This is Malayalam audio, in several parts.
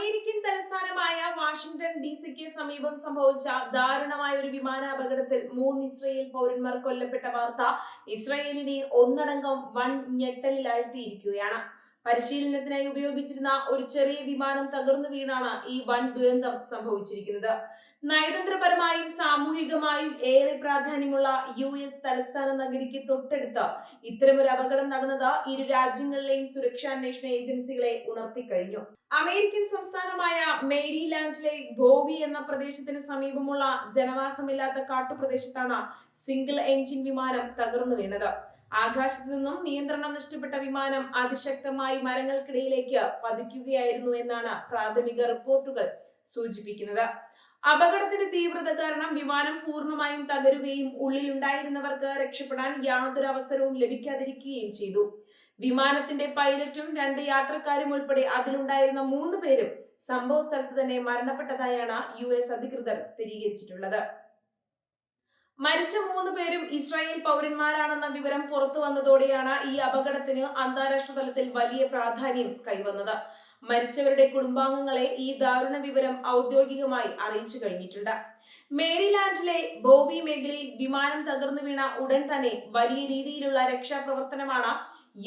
അമേരിക്കൻ തലസ്ഥാനമായ വാഷിംഗ്ടൺ ഡിസിക്ക് സമീപം സംഭവിച്ച ദാരുണമായ ഒരു വിമാനാപകടത്തിൽ 3 ഇസ്രായേൽ പൗരന്മാർ കൊല്ലപ്പെട്ട വാർത്ത ഇസ്രായേലിനെ ഒന്നടങ്കം വൻ ഞെട്ടലിലാഴ്ത്തിയിരിക്കുകയാണ്. പരിശീലനത്തിനായി ഉപയോഗിച്ചിരുന്ന ഒരു ചെറിയ വിമാനം തകർന്നു വീണാണ് ഈ വൻ ദുരന്തം സംഭവിച്ചിരിക്കുന്നത്. നയതന്ത്രപരമായും സാമൂഹികമായും ഏറെ പ്രാധാന്യമുള്ള US തലസ്ഥാന നഗരിക്ക് തൊട്ടടുത്ത് ഇത്തരമൊരു അപകടം നടന്നത് ഇരു രാജ്യങ്ങളിലെയും സുരക്ഷാന്വേഷണ ഏജൻസികളെ ഉണർത്തിക്കഴിഞ്ഞു. അമേരിക്കൻ സംസ്ഥാനമായ മേരിലാൻഡിലെ ബോവി എന്ന പ്രദേശത്തിന് സമീപമുള്ള ജനവാസമില്ലാത്ത കാട്ടുപ്രദേശത്താണ് സിംഗിൾ എഞ്ചിൻ വിമാനം തകർന്നു വീണത്. ആകാശത്തു നിന്നും നിയന്ത്രണം നഷ്ടപ്പെട്ട വിമാനം അതിശക്തമായി മരങ്ങൾക്കിടയിലേക്ക് പതിക്കുകയായിരുന്നു എന്നാണ് പ്രാഥമിക റിപ്പോർട്ടുകൾ സൂചിപ്പിക്കുന്നത്. അപകടത്തിന്റെ തീവ്രത കാരണം വിമാനം പൂർണ്ണമായും തകരുകയും ഉള്ളിലുണ്ടായിരുന്നവർക്ക് രക്ഷപ്പെടാൻ യാതൊരു അവസരവും ലഭിക്കാതിരിക്കുകയും ചെയ്തു. വിമാനത്തിന്റെ പൈലറ്റും 2 യാത്രക്കാരും ഉൾപ്പെടെ അതിലുണ്ടായിരുന്ന 3 പേരും സംഭവ സ്ഥലത്ത് തന്നെ മരണപ്പെട്ടതായാണ് US അധികൃതർ സ്ഥിരീകരിച്ചിട്ടുള്ളത്. മരിച്ച 3 പേരും ഇസ്രായേൽ പൗരന്മാരാണെന്ന വിവരം പുറത്തു വന്നതോടെയാണ് ഈ അപകടത്തിന് അന്താരാഷ്ട്ര തലത്തിൽ വലിയ പ്രാധാന്യം കൈവന്നത്. മരിച്ചവരുടെ കുടുംബാംഗങ്ങളെ ഈ ദാരുണ വിവരം ഔദ്യോഗികമായി അറിയിച്ചു കഴിഞ്ഞിട്ടുണ്ട്. മേരിലാൻഡിലെ ബോവി മേഖലയിൽ വിമാനം തകർന്നു വീണ ഉടൻ തന്നെ വലിയ രീതിയിലുള്ള രക്ഷാപ്രവർത്തനമാണ്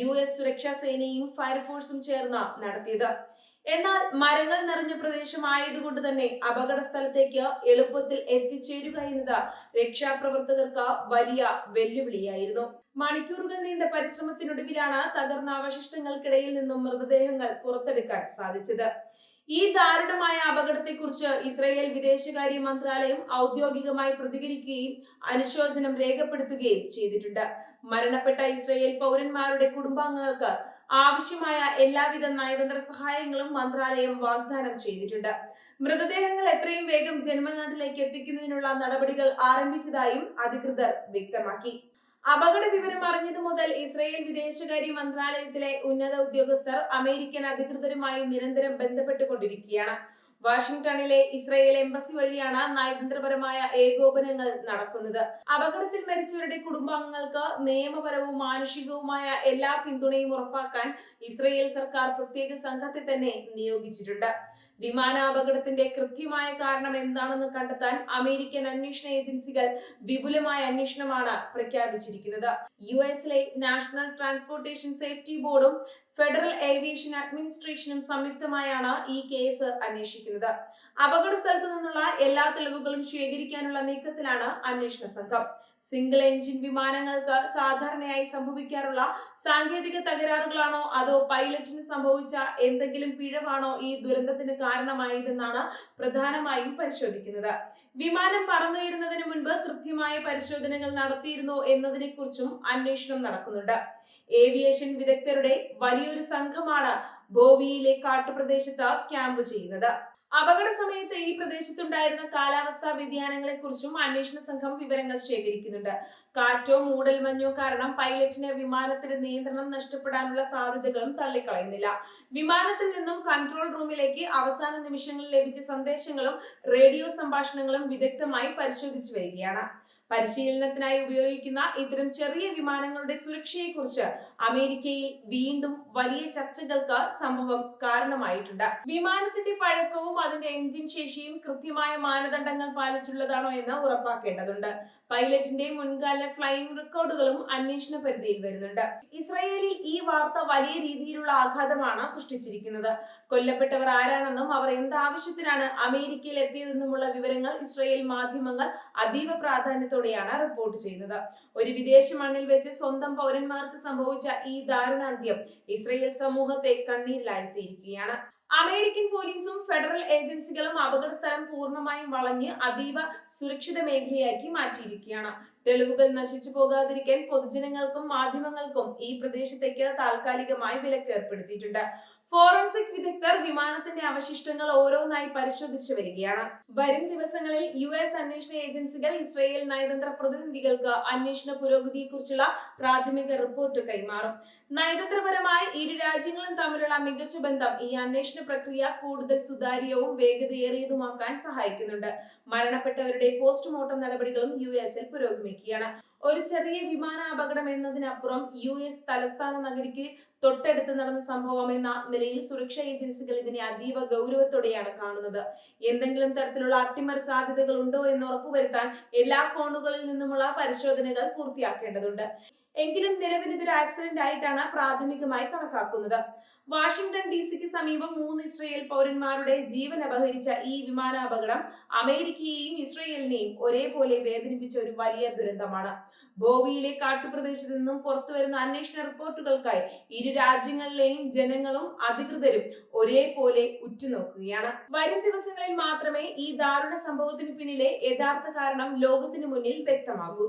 US സുരക്ഷാ സേനയും ഫയർഫോഴ്സും ചേർന്ന് നടത്തിയത്. എന്നാൽ മരങ്ങൾ നിറഞ്ഞ പ്രദേശമായതുകൊണ്ട് തന്നെ അപകട സ്ഥലത്തേക്ക് എളുപ്പത്തിൽ എത്തിച്ചേരുക എന്നത് രക്ഷാപ്രവർത്തകർക്ക് വലിയ വെല്ലുവിളിയായിരുന്നു. മണിക്കൂറുകൾ നീണ്ട പരിശ്രമത്തിനൊടുവിലാണ് തകർന്ന അവശിഷ്ടങ്ങൾക്കിടയിൽ നിന്നും മൃതദേഹങ്ങൾ പുറത്തെടുക്കാൻ സാധിച്ചത്. ഈ ദാരുണമായ അപകടത്തെക്കുറിച്ച് ഇസ്രായേൽ വിദേശകാര്യ മന്ത്രാലയം ഔദ്യോഗികമായി പ്രതികരിക്കുകയും അനുശോചനം രേഖപ്പെടുത്തുകയും ചെയ്തിട്ടുണ്ട്. മരണപ്പെട്ട ഇസ്രായേൽ പൗരന്മാരുടെ കുടുംബാംഗങ്ങൾക്ക് ആവശ്യമായ എല്ലാവിധ നയതന്ത്ര സഹായങ്ങളും മന്ത്രാലയം വാഗ്ദാനം ചെയ്തിട്ടുണ്ട്. മൃതദേഹങ്ങൾ എത്രയും വേഗം ജന്മനാട്ടിലേക്ക് എത്തിക്കുന്നതിനുള്ള നടപടികൾ ആരംഭിച്ചതായും അധികൃതർ വ്യക്തമാക്കി. അപകട വിവരം അറിഞ്ഞതു മുതൽ ഇസ്രായേൽ വിദേശകാര്യ മന്ത്രാലയത്തിലെ ഉന്നത ഉദ്യോഗസ്ഥർ അമേരിക്കൻ അധികൃതരുമായി നിരന്തരം ബന്ധപ്പെട്ടുകൊണ്ടിരിക്കുകയാണ്. വാഷിംഗ്ടണിലെ ഇസ്രായേൽ എംബസി വഴിയാണ് നയതന്ത്രപരമായ ഏകോപനങ്ങൾ നടക്കുന്നത്. അപകടത്തിൽ മരിച്ചവരുടെ കുടുംബാംഗങ്ങൾക്ക് നിയമപരവും മാനുഷികവുമായ എല്ലാ പിന്തുണയും ഉറപ്പാക്കാൻ ഇസ്രായേൽ സർക്കാർ പ്രത്യേക സംഘത്തെ തന്നെ നിയോഗിച്ചിട്ടുണ്ട്. വിമാനാപകടത്തിന്റെ കൃത്യമായ കാരണം എന്താണെന്ന് കണ്ടെത്താൻ അമേരിക്കൻ അന്വേഷണ ഏജൻസികൾ വിപുലമായ അന്വേഷണമാണ് പ്രഖ്യാപിച്ചിരിക്കുന്നത്. US-ലെ നാഷണൽ ട്രാൻസ്പോർട്ടേഷൻ സേഫ്റ്റി ബോർഡും ഫെഡറൽ ഏവിയേഷൻ അഡ്മിനിസ്ട്രേഷനും സംയുക്തമായാണ് ഈ കേസ് അന്വേഷിക്കുന്നത്. അപകട സ്ഥലത്തു നിന്നുള്ള എല്ലാ തെളിവുകളും ശേഖരിക്കാനുള്ള നീക്കത്തിലാണ് അന്വേഷണ സംഘം. സിംഗിൾ എഞ്ചിൻ വിമാനങ്ങൾക്ക് സാധാരണയായി സംഭവിക്കാറുള്ള സാങ്കേതിക തകരാറുകളാണോ അതോ പൈലറ്റിന് സംഭവിച്ച എന്തെങ്കിലും പിഴവാണോ ഈ ദുരന്തത്തിന് കാരണമായതെന്നാണ് പ്രധാനമായും പരിശോധിക്കുന്നത്. വിമാനം പറന്നുയരുന്നതിന് മുൻപ് കൃത്യമായ പരിശോധനകൾ നടത്തിയിരുന്നോ എന്നതിനെ കുറിച്ചും അന്വേഷണം നടക്കുന്നുണ്ട്. ഏവിയേഷൻ വിദഗ്ധരുടെ വലിയൊരു സംഘമാണ് ബോവിയിലെ കാട്ടുപ്രദേശത്ത് ക്യാമ്പ് ചെയ്യുന്നത്. അപകട സമയത്ത് ഈ പ്രദേശത്തുണ്ടായിരുന്ന കാലാവസ്ഥാ വ്യതിയാനങ്ങളെ കുറിച്ചും അന്വേഷണ സംഘം വിവരങ്ങൾ ശേഖരിക്കുന്നുണ്ട്. കാറ്റോ മൂടൽമഞ്ഞോ കാരണം പൈലറ്റിന് വിമാനത്തിന്റെ നിയന്ത്രണം നഷ്ടപ്പെടാനുള്ള സാധ്യതകളും തള്ളിക്കളയുന്നില്ല. വിമാനത്തിൽ നിന്നും കൺട്രോൾ റൂമിലേക്ക് അവസാന നിമിഷങ്ങളിൽ ലഭിച്ച സന്ദേശങ്ങളും റേഡിയോ സംഭാഷണങ്ങളും വിദഗ്ധമായി പരിശോധിച്ചു വരികയാണ്. പരിശീലനത്തിനായി ഉപയോഗിക്കുന്ന ഇത്തരം ചെറിയ വിമാനങ്ങളുടെ സുരക്ഷയെക്കുറിച്ച് അമേരിക്കയിൽ വീണ്ടും വലിയ ചർച്ചകൾക്ക് സംഭവം കാരണമായിട്ടുണ്ട്. വിമാനത്തിന്റെ പഴക്കവും അതിന്റെ എഞ്ചിൻ ശേഷിയും കൃത്യമായ മാനദണ്ഡങ്ങൾ പാലിച്ചുള്ളതാണോ എന്ന് ഉറപ്പാക്കേണ്ടതുണ്ട്. പൈലറ്റിന്റെ മുൻകാല ഫ്ലൈയിംഗ് റെക്കോർഡുകളും അന്വേഷണ പരിധിയിൽ വരുന്നുണ്ട്. ഇസ്രായേലിൽ ഈ വാർത്ത വലിയ രീതിയിലുള്ള ആഘാതമാണ് സൃഷ്ടിച്ചിരിക്കുന്നത്. കൊല്ലപ്പെട്ടവർ ആരാണെന്നും അവർ എന്താവശ്യത്തിനാണ് അമേരിക്കയിൽ എത്തിയതെന്നുമുള്ള വിവരങ്ങൾ ഇസ്രായേൽ മാധ്യമങ്ങൾ അതീവ പ്രാധാന്യത്തോടെയാണ് റിപ്പോർട്ട് ചെയ്യുന്നത്. ഒരു വിദേശ മണ്ണിൽ വെച്ച് സ്വന്തം പൗരന്മാർക്ക് സംഭവിച്ച ഈ ദാരുണാന്ത്യം ഇസ്രായേൽ സമൂഹത്തെ കണ്ണീരിലാഴ്ത്തിയിരിക്കുകയാണ്. അമേരിക്കൻ പോലീസും ഫെഡറൽ ഏജൻസികളും അപകട സ്ഥലം പൂർണ്ണമായും വളഞ്ഞ് അതീവ സുരക്ഷിത മേഖലയാക്കി മാറ്റിയിരിക്കുകയാണ്. തെളിവുകൾ നശിച്ചു പോകാതിരിക്കാൻ പൊതുജനങ്ങൾക്കും മാധ്യമങ്ങൾക്കും ഈ പ്രദേശത്തേക്ക് താൽക്കാലികമായി വിലക്ക് ഏർപ്പെടുത്തിയിട്ടുണ്ട്. ഫോറൻസിക് വിദഗ്ധർ വിമാനത്തിന്റെ അവശിഷ്ടങ്ങൾ ഓരോന്നായി പരിശോധിച്ചു വരികയാണ്. വരും ദിവസങ്ങളിൽ US അന്വേഷണ ഏജൻസികൾ ഇസ്രായേൽ നയതന്ത്ര പ്രതിനിധികൾക്ക് അന്വേഷണ പുരോഗതിയെക്കുറിച്ചുള്ള പ്രാഥമിക റിപ്പോർട്ട് കൈമാറും. നയതന്ത്രപരമായി ഇരു രാജ്യങ്ങളും തമ്മിലുള്ള മികച്ച ബന്ധം ഈ അന്വേഷണ പ്രക്രിയ കൂടുതൽ സുതാര്യവും വേഗതയേറിയതുമാക്കാൻ സഹായിക്കുന്നുണ്ട്. മരണപ്പെട്ടവരുടെ പോസ്റ്റ്മോർട്ടം നടപടികളും US-ൽ പുരോഗമിക്കുകയാണ്. ഒരു ചെറിയ വിമാന അപകടം എന്നതിനപ്പുറം US തലസ്ഥാന നഗരിക്ക് തൊട്ടടുത്ത് നടന്ന സംഭവം എന്ന നിലയിൽ സുരക്ഷാ ഏജൻസികൾ ഇതിനെ അതീവ ഗൗരവത്തോടെയാണ് കാണുന്നത്. എന്തെങ്കിലും തരത്തിലുള്ള അട്ടിമറി സാധ്യതകൾ ഉണ്ടോ എന്ന് ഉറപ്പുവരുത്താൻ എല്ലാ കോണുകളിൽ നിന്നുമുള്ള പരിശോധനകൾ പൂർത്തിയാക്കേണ്ടതുണ്ട്. എങ്കിലും നിലവിൽ ഇതൊരു ആക്സിഡന്റ് ആയിട്ടാണ് പ്രാഥമികമായി കണക്കാക്കുന്നത്. വാഷിംഗ്ടൺ DC സമീപം 3 ഇസ്രയേൽ പൗരന്മാരുടെ ജീവൻ അപഹരിച്ച ഈ വിമാനാപകടം അമേരിക്കയെയും ഇസ്രയേലിനെയും ഒരേപോലെ വേദനിപ്പിച്ച ഒരു വലിയ ദുരന്തമാണ്. ബോവിയിലെ കാട്ടുപ്രദേശത്ത് നിന്നും പുറത്തുവരുന്ന അന്വേഷണ റിപ്പോർട്ടുകൾക്കായി ഇരു രാജ്യങ്ങളിലെയും ജനങ്ങളും അധികൃതരും ഒരേപോലെ ഉറ്റുനോക്കുകയാണ്. വരും ദിവസങ്ങളിൽ മാത്രമേ ഈ ദാരുണ സംഭവത്തിന് പിന്നിലെ യഥാർത്ഥ കാരണം ലോകത്തിന് മുന്നിൽ വ്യക്തമാകൂ.